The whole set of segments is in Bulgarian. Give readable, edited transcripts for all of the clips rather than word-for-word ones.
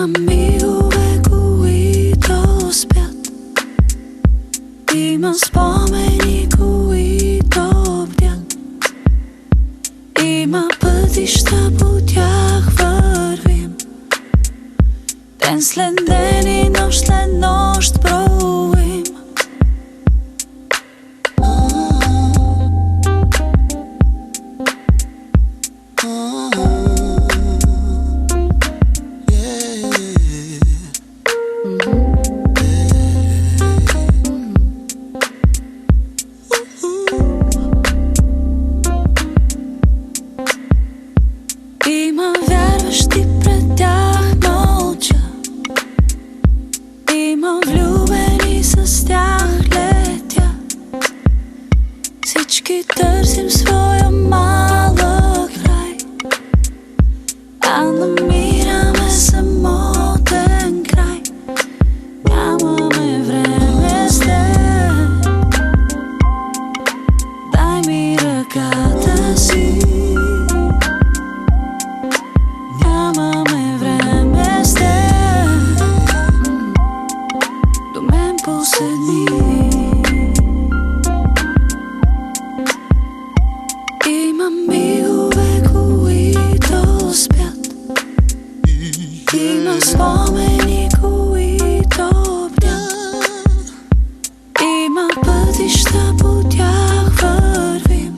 Има мигове, които спят, има спомени, които бдят, има пътища, по тях вървим, ден след ден и нощ след нощ броим. Има вярващи, пред тях мълча, има влюбени, с тях летя. Всички търсим своя малък край, а намираме самотен край. Нямаме време с теб, дай ми ръката си. Нямаме време с теб, до мен поседни. Има мигове, които спят, има спомени, които бдят, има пътища, по тях вървим,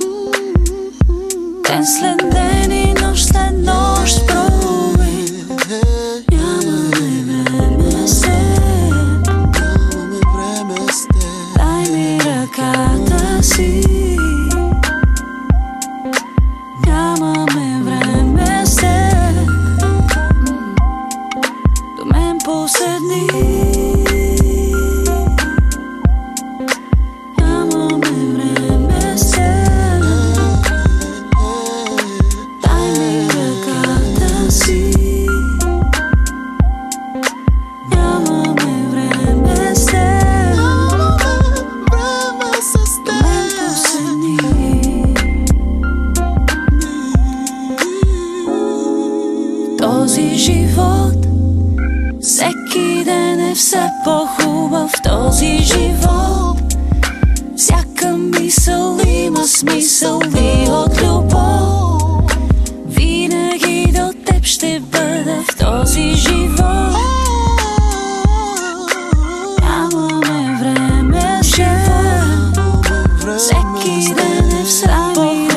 ден след ден и нощ след нощ броим. Нямаме време с теб, дай ми ръката си. Нямаме време с теб, до мен поседни. Нямаме време с теб, дай ми ръката си. Нямаме време с теб, до мен поседни. Този живот всеки ден е все по-хубав. Този живот всяка мисъл има смисъл и от любов. Винаги до теб ще бъда в този живот. Нямаме време с живот, всеки ден е все по-хубав.